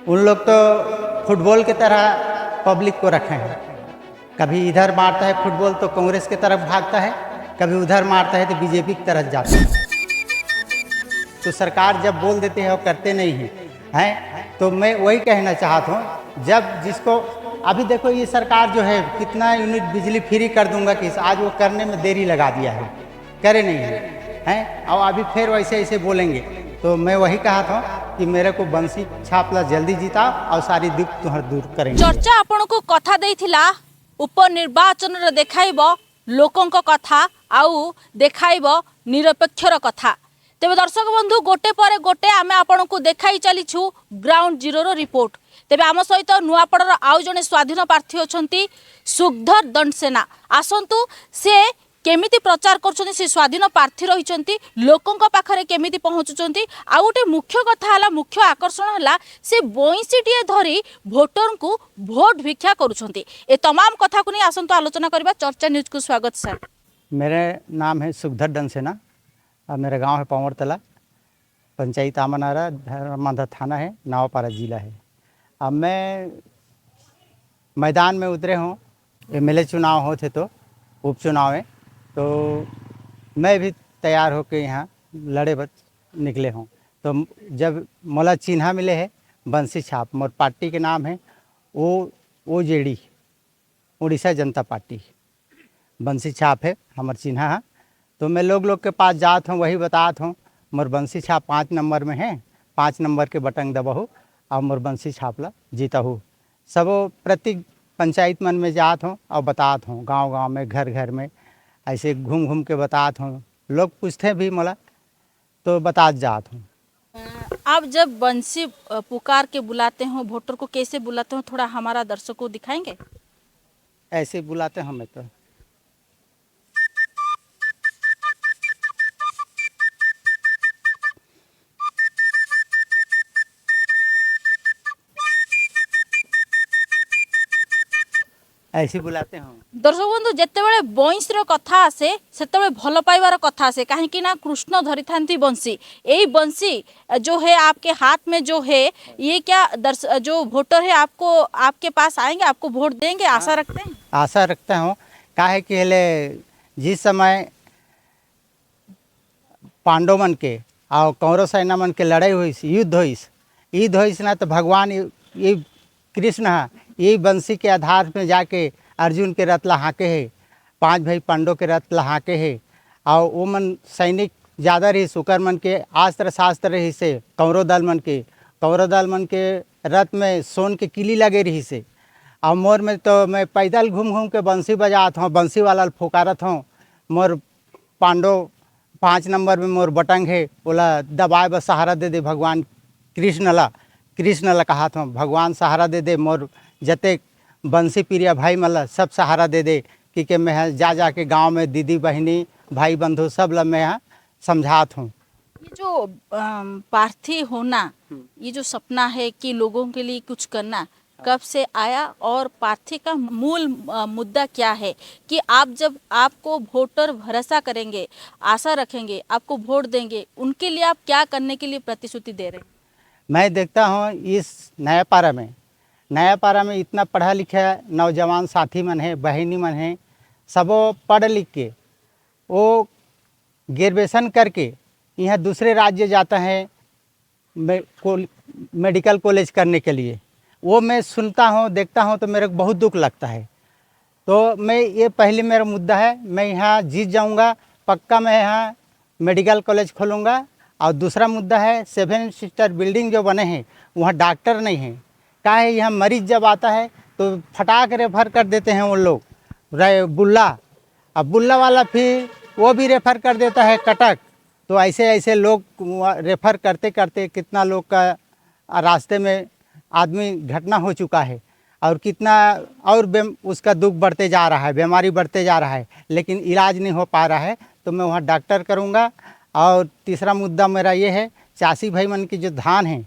उन लोग तो फुटबॉल की तरह पब्लिक को रखे हैं। कभी इधर मारता है फुटबॉल तो कांग्रेस की तरफ भागता है, कभी उधर मारता है तो बीजेपी की तरफ जाता है। तो सरकार जब बोल देते हैं और करते नहीं हैं तो मैं वही कहना चाहता हूँ, जब जिसको अभी देखो ये सरकार जो है कितना यूनिट बिजली फ्री कर दूंगा कि आज वो करने में देरी लगा दिया है, करे नहीं है और अभी फिर वैसे ऐसे बोलेंगे। तो मैं वही कहा था कि मेरे को बंसी छापला जल्दी जीता और सारी दुख तुहर दूर करेंगे। चर्चा आपण को कथा देथिला उपनिर्वाचन रे देखाइबो लोकंक कथा आउ देखाइबो निरपेक्षर कथा। तेबे दर्शक बंधु गोटे पर गोटे आमे आपण को देखाई चलीछु ग्राउंड जीरो रो रिपोर्ट। तेबे आम सहित नुआपड़र आउ जने स्वाधीन प्रार्थी अछंती सुखधर दंडसेना। आसंतु से केमिति प्रचार करछन्ती, से स्वाधीन प्रार्थी रहिछन्ती, लोकंक पाखरे केमिति पहुँचुछन्ती। आ गोटे मुख्य कथा हला, मुख्य आकर्षण हला से बइंसीटिए धरी भोटर को भोट भिक्षा करुछन्ती। ए तमाम कथा को नहीं आसंतु आलोचना करबा। चर्चा न्यूज को स्वागत सर। मेरे नाम है सुखधर दंडसेना और मेरा गांव है पावरतला, पंचायत आमनारा, धर्मांधा थाना है, नावपारा जिला है। अब मैं मैदान में उतरे हूँ, एमएलए चुनाव होते तो उपचुनाव में, तो मैं भी तैयार होकर यहाँ लड़े बच निकले हूँ। तो जब मोला चिन्हा मिले है बंसी छाप, मोर पार्टी के नाम है OJD, उड़ीसा जनता पार्टी, बंसी छाप है हमार चिन्हा है। तो मैं लोग के पास जात हूँ, वही बतात हूँ मोर बंसी छाप 5 नंबर में है, 5 नंबर के बटन दबाहू और मोर बंसी छापला जीता हूँ। सब प्रति पंचायत मन में जात हूँ और बतात हूँ, गांव गांव में, घर घर में ऐसे घूम घूम के बतात हूँ। लोग पूछते भी मोला तो बतात जात हूँ। आप जब बंसी पुकार के बुलाते हो वोटर को, कैसे बुलाते हो, थोड़ा हमारा दर्शकों को दिखाएंगे? ऐसे बुलाते हैं हमें तो ऐसे बुलाते हैं। दर्शक बंधु जितेबाला बंशीर कथा आसे से भल पाइबार कथा आसे, कहीं ना कृष्ण धरी था बंशी। यही बंशी जो है आपके हाथ में जो है, ये क्या जो वोटर है आपको आपके पास आएंगे, आपको वोट देंगे, आशा रखते हैं? आशा रखता हूँ। काहे कि हेले जिस समय पांडव मन के और कौरव सेना मन के लड़ाई हुई, युद्ध हुई ना, तो भगवान ये कृष्ण है, यही बंसी के आधार में जाके अर्जुन के रथ लहाके है, 5 भाई पांडव के रथ लहाके है। और वो मन सैनिक ज़्यादा रही, सुकर मन के अस्त्र शास्त्र रही से, कौरव दल मन के रथ में सोन के किली लगे रही से। और मोर में तो मैं पैदल घूम घूम के बंसी बजात हूँ, बंसी वाला फुकारत हूँ। मोर पांडव 5 नंबर में मोर बटंग है, बोला दबाए बस सहारा दे दे भगवान कृष्ण ला कहा था, भगवान सहारा दे दे, मोर जते बंसी प्रिया भाई मला सब सहारा दे दे। क्योंकि मैं जा के गांव में दीदी बहनी भाई बंधु सब ला मैं यहाँ समझात हूँ। ये जो प्रार्थी होना, ये जो सपना है कि लोगों के लिए कुछ करना, कब से आया और प्रार्थी का मूल मुद्दा क्या है कि आप जब आपको वोटर भरोसा करेंगे, आशा रखेंगे, आपको वोट देंगे, उनके लिए आप क्या करने के लिए प्रतिश्रुति दे रहे हैं? मैं देखता हूँ इस नयापारा में इतना पढ़ा लिखा नौजवान साथी मन है, बहनी मन है, सबो पढ़ लिख के वो ग्रेजुएशन करके यहाँ दूसरे राज्य जाता है मेडिकल कॉलेज करने के लिए। वो मैं सुनता हूँ, देखता हूँ तो मेरे को बहुत दुख लगता है। तो मैं ये पहले मेरा मुद्दा है, मैं यहाँ जीत जाऊँगा, पक्का मैं यहाँ मेडिकल कॉलेज खोलूँगा। और दूसरा मुद्दा है 7 सिस्टर बिल्डिंग जो बने हैं वहाँ डॉक्टर नहीं है। क्या है, यहाँ मरीज जब आता है तो फटाक रेफर कर देते हैं वो लोग बुल्ला, अब बुल्ला वाला फिर वो भी रेफर कर देता है कटक। तो ऐसे लोग रेफर करते करते कितना लोग का रास्ते में आदमी घटना हो चुका है और कितना और उसका दुख बढ़ते जा रहा है, बीमारी बढ़ते जा रहा है, लेकिन इलाज नहीं हो पा रहा है। तो मैं वहाँ डॉक्टर करूँगा। और तीसरा मुद्दा मेरा ये है, चासी भाई मन की जो धान है,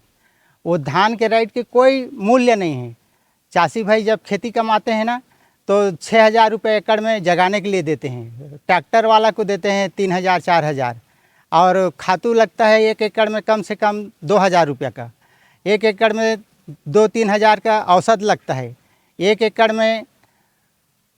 वो धान के रेट के कोई मूल्य नहीं है। चासी भाई जब खेती कमाते हैं ना तो 6,000 रुपये एकड़ में जगाने के लिए देते हैं, ट्रैक्टर वाला को देते हैं 3,000 4,000, और खातू लगता है 1 एकड़ में कम से कम 2,000 रुपये का। 1 एकड़ में 2-3 हज़ार का औसत लगता है। 1 एकड़ में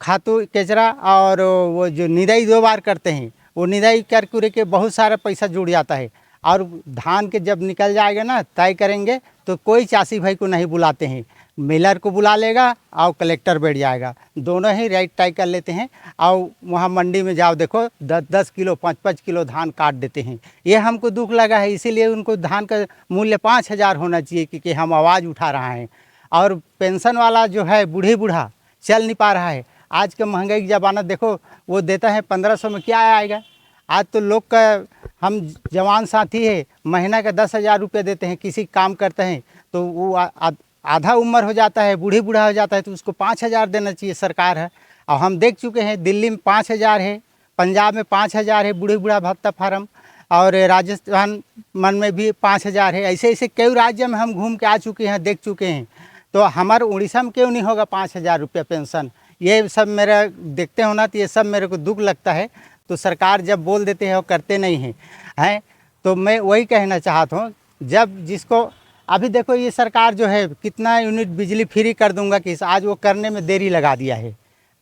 खातू कचरा और वो जो निदाई 2 बार करते हैं, वो निदाई कर कुरे के बहुत सारा पैसा जुड़ जाता है। और धान के जब निकल जाएगा ना, तय करेंगे तो कोई चाषी भाई को नहीं बुलाते हैं, मिलर को बुला लेगा और कलेक्टर बैठ जाएगा, दोनों ही राइट तय कर लेते हैं। और वहाँ मंडी में जाओ, देखो 10-10 किलो 5-5 किलो धान काट देते हैं। ये हमको दुख लगा है, इसीलिए उनको धान का मूल्य 5,000 होना चाहिए, क्योंकि हम आवाज़ उठा रहा हैं। और पेंशन वाला जो है बूढ़ा चल नहीं पा रहा है। आज के महंगाई की ज़माना देखो, वो देता है 1500 में, क्या आएगा। आज तो लोग का, हम जवान साथी है, महीना का 10,000 रुपये देते हैं, किसी काम करते हैं तो वो आधा उम्र हो जाता है, बूढ़ा हो जाता है, तो उसको 5,000 देना चाहिए सरकार है। और हम देख चुके हैं, दिल्ली में 5,000 है, पंजाब में 5,000 है बूढ़ा भत्ता फार्म, और राजस्थान मन में भी 5,000 है। ऐसे ऐसे कई राज्य में हम घूम के आ चुके हैं, देख चुके हैं। तो हमारे उड़ीसा में क्यों नहीं होगा 5,000 रुपये पेंशन। ये सब मेरा देखते हो ना, तो ये सब मेरे को दुख लगता है। तो सरकार जब बोल देते हैं वो करते नहीं हैं। तो मैं वही कहना चाहता हूँ, जब जिसको अभी देखो, ये सरकार जो है कितना यूनिट बिजली फ्री कर दूंगा कि आज वो करने में देरी लगा दिया है,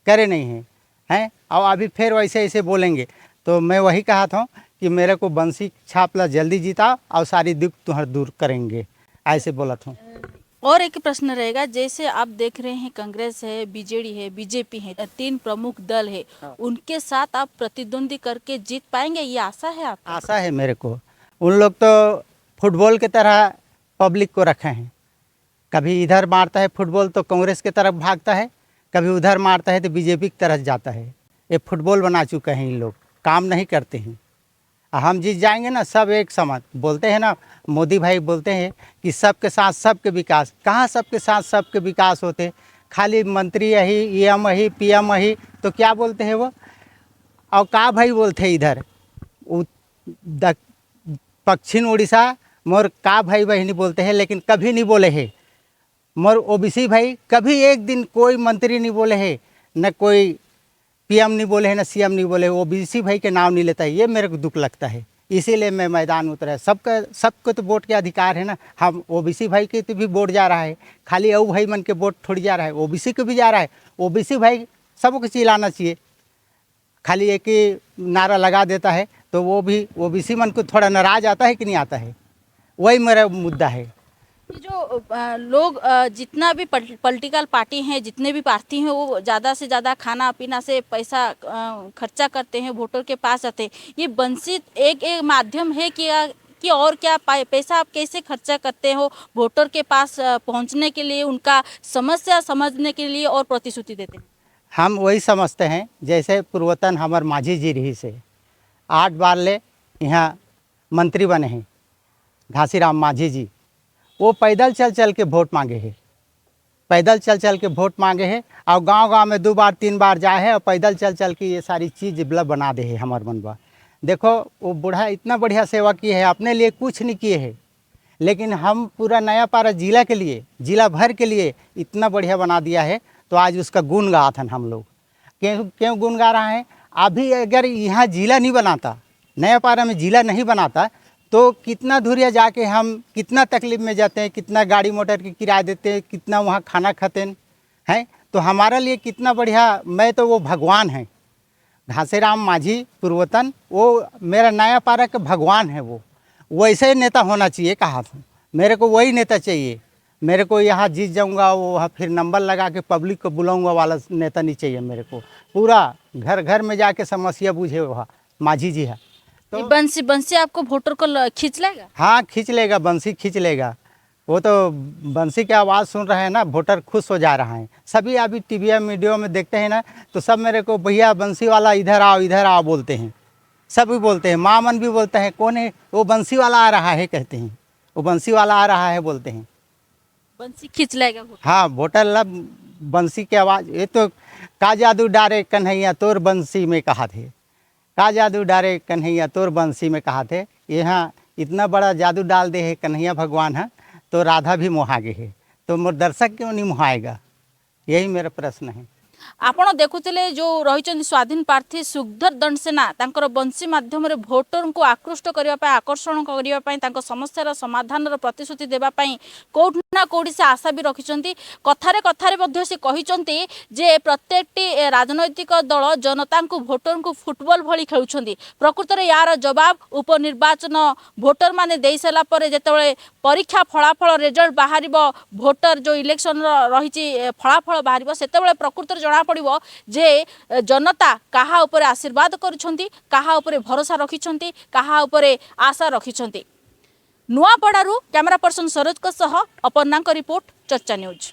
करे नहीं हैं। और अभी फिर वैसे ऐसे बोलेंगे। तो मैं वही कहा था कि मेरे को बंसी छापला जल्दी जीता और सारी दुख तुम्हारा दूर करेंगे, ऐसे बोला था। और एक प्रश्न रहेगा, जैसे आप देख रहे हैं कांग्रेस है, बीजेडी है, बीजेपी है, 3 प्रमुख दल है, उनके साथ आप प्रतिद्वंदी करके जीत पाएंगे, ये आशा है आप? आशा है मेरे को। उन लोग तो फुटबॉल की तरह पब्लिक को रखे हैं, कभी इधर मारता है फुटबॉल तो कांग्रेस की तरफ भागता है, कभी उधर मारता है तो बीजेपी की तरफ जाता है। ये फुटबॉल बना चुके हैं इन लोग, काम नहीं करते हैं। हम जीत जाएंगे ना, सब एक समान बोलते हैं ना, मोदी भाई बोलते हैं कि सबके साथ सबके विकास। कहाँ सबके साथ सबके विकास होते, खाली मंत्री यही, EM यही, PM यही, तो क्या बोलते हैं वो। और का भाई बोलते हैं इधर दक्षिण उड़ीसा मोर का भाई बहनी बोलते हैं, लेकिन कभी नहीं बोले हैं मोर OBC भाई। कभी एक दिन कोई मंत्री नहीं बोले हैं, न कोई PM नहीं बोले हैं, न CM नहीं बोले, OBC भाई के नाम नहीं लेता है। ये मेरे को दुख लगता है, इसीलिए मैं मैदान उतरा। सबको तो वोट के अधिकार है ना। हम OBC भाई के तो भी वोट जा रहा है, खाली अऊ भाई मन के वोट थोड़ी जा रहा है, OBC को भी जा रहा है। OBC भाई सबको चिल्लाना चाहिए, खाली एक ही नारा लगा देता है तो वो भी OBC मन को थोड़ा नाराज आता है कि नहीं आता है, वही मेरा मुद्दा है। ये जो लोग जितना भी पॉलिटिकल पार्टी हैं, जितने भी प्रार्थी हैं, वो ज़्यादा से ज़्यादा खाना पीना से पैसा खर्चा करते हैं, वोटर के पास आते हैं। ये वंचित एक माध्यम है कि और क्या पैसा आप कैसे खर्चा करते हो वोटर के पास पहुंचने के लिए, उनका समस्या समझने के लिए और प्रतिश्रुति देते हैं? हम वही समझते हैं, जैसे पूर्वतन हमारे माझी जी रही से 8 बार ले यहाँ मंत्री बने हैं, घासीराम माझी जी। वो पैदल चल के वोट मांगे हैं, पैदल चल के वोट मांगे हैं, और गांव में 2 बार 3 बार जाए है, और पैदल चल के ये सारी चीज़ मतलब बना दे है हमारे मनवा। देखो वो बूढ़ा इतना बढ़िया सेवा की है, अपने लिए कुछ नहीं किए है, लेकिन हम पूरा नयापारा जिला के लिए, जिला भर के लिए इतना बढ़िया बना दिया है। तो आज उसका गुण गा था हम लोग। क्यों गुण गा रहा है? अभी अगर यहाँ जिला नहीं बनाता, नयापारा में जिला नहीं बनाता, तो कितना दूरिया जाके हम कितना तकलीफ में जाते हैं, कितना गाड़ी मोटर की किराया देते हैं, कितना वहाँ खाना खाते हैं। तो हमारा लिए कितना बढ़िया, मैं तो वो भगवान हैं घासीराम माझी पूर्वतन, वो मेरा नयापारा का भगवान है। वो वैसे नेता होना चाहिए, कहा था मेरे को वही नेता चाहिए। मेरे को यहाँ जीत जाऊँगा, वो फिर नंबर लगा के पब्लिक को बुलाऊँगा वाला नेता नहीं चाहिए मेरे को। पूरा घर घर में जाके समस्या बूझे वहाँ माझी जी है। तो बंसी आपको वोटर को खींच लेगा? हाँ, खींच लेगा, बंसी खींच लेगा। वो तो बंसी की आवाज़ सुन रहे हैं ना, वोटर खुश हो जा रहा है। सभी अभी टीवी मीडियो में देखते हैं ना, तो सब मेरे को भैया बंसी वाला इधर आओ बोलते हैं। सभी बोलते हैं, माँ मन भी बोलते हैं, कौन है वो बंसी वाला आ रहा है, कहते हैं वो बंसी वाला आ रहा है, बोलते हैं। बंसी खींच लेगा? हाँ, वोटर लब बंसी की आवाज़। ये तो का जादू डारे कन्हैया तोर बंसी में कहा थे, का जादू डारे कन्हैया तोर बंसी में कहा थे। यहाँ इतना बड़ा जादू डाल दे है कन्हैया भगवान है, तो राधा भी मोहा गए है, तो मोर दर्शक क्यों नहीं मोहाएगा? यही मेरा प्रश्न है। आपण देखुले जो रही स्वाधीन प्रार्थी सुखधर दंडसेना तांकर बंशी माध्यम भोटर को आकृष्ट करने आकर्षण करने समस्यार समाधान प्रतिश्रुति देवाई कौटना कौटी से आशा भी रखिंट कथार कथार से कहते जे प्रत्येक राजनैतिक दल जनता को भोटर को फुटबॉल भली खेलुंट प्रकृत में यार जवाब उपनिर्वाचन भोटर माने दे सारा जिते परीक्षा फलाफल रिजल्ट बाहर भोटर जो इलेक्शन रही फलाफल बाहर से प्रकृत जना पड़ो जे जनता कहा उपरे आशीर्वाद करुछंती कहा उपरे भरोसा रखिछंती कहा उपरे आशा रखिछंती। नुआपड़ारू कैमरा पर्सन सरोज सह अपर्णा रिपोर्ट चर्चा न्यूज।